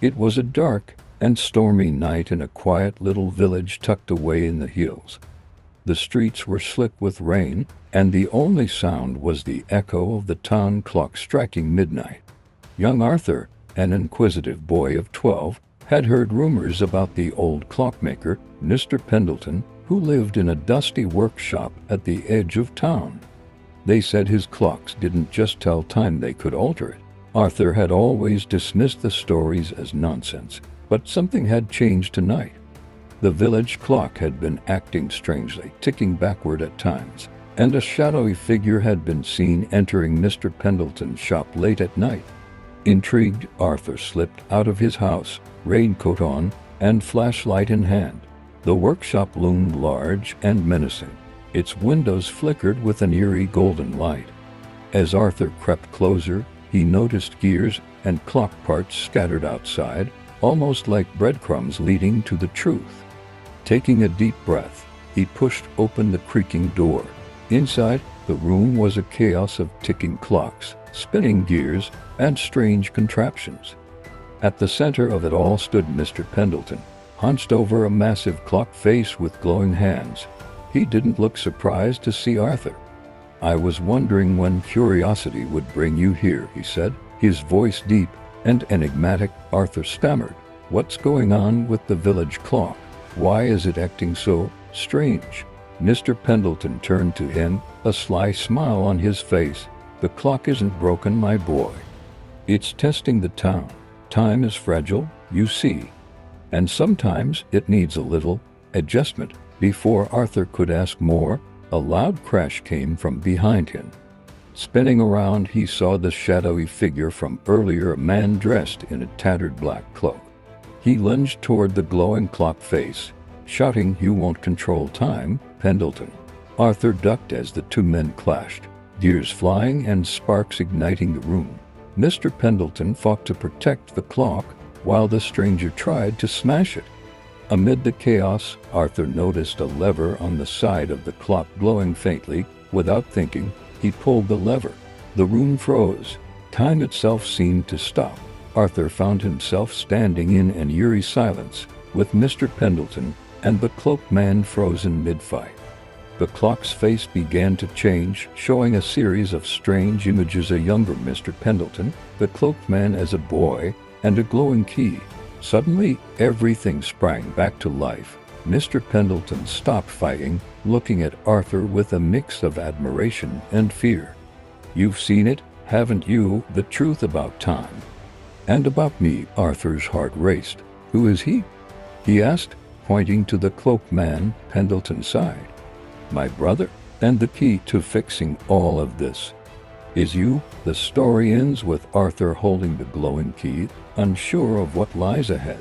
It was a dark and stormy night in a quiet little village tucked away in the hills. The streets were slick with rain, and the only sound was the echo of the town clock striking midnight. Young Arthur, an inquisitive boy of 12, had heard rumors about the old clockmaker, Mr. Pendleton, who lived in a dusty workshop at the edge of town. They said his clocks didn't just tell time, they could alter it. Arthur had always dismissed the stories as nonsense, but something had changed tonight. The village clock had been acting strangely, ticking backward at times, and a shadowy figure had been seen entering Mr. Pendleton's shop late at night. Intrigued, Arthur slipped out of his house, raincoat on, and flashlight in hand. The workshop loomed large and menacing. Its windows flickered with an eerie golden light. As Arthur crept closer, he noticed gears and clock parts scattered outside, almost like breadcrumbs leading to the truth. Taking a deep breath, he pushed open the creaking door. Inside, the room was a chaos of ticking clocks, spinning gears, and strange contraptions. At the center of it all stood Mr. Pendleton, hunched over a massive clock face with glowing hands. He didn't look surprised to see Arthur. "I was wondering when curiosity would bring you here," he said, his voice deep and enigmatic. Arthur stammered. "What's going on with the village clock? Why is it acting so strange?" Mr. Pendleton turned to him, a sly smile on his face. "The clock isn't broken, my boy. It's testing the town. Time is fragile, you see. And sometimes it needs a little adjustment." Before Arthur could ask more, a loud crash came from behind him. Spinning around, he saw the shadowy figure from earlier, a man dressed in a tattered black cloak. He lunged toward the glowing clock face, shouting, "You won't control time, Pendleton." Arthur ducked as the two men clashed, gears flying and sparks igniting the room. Mr. Pendleton fought to protect the clock, while the stranger tried to smash it. Amid the chaos, Arthur noticed a lever on the side of the clock glowing faintly. Without thinking, he pulled the lever. The room froze. Time itself seemed to stop. Arthur found himself standing in an eerie silence, with Mr. Pendleton and the cloaked man frozen mid-fight. The clock's face began to change, showing a series of strange images: a younger Mr. Pendleton, the cloaked man as a boy, and a glowing key. Suddenly, everything sprang back to life. Mr. Pendleton stopped fighting, looking at Arthur with a mix of admiration and fear. "You've seen it, haven't you? The truth about time. And about me." Arthur's heart raced. "Who is he?" he asked, pointing to the cloaked man, Pendleton's side. "My brother, and the key to fixing all of this is you." The story ends with Arthur holding the glowing key, unsure of what lies ahead.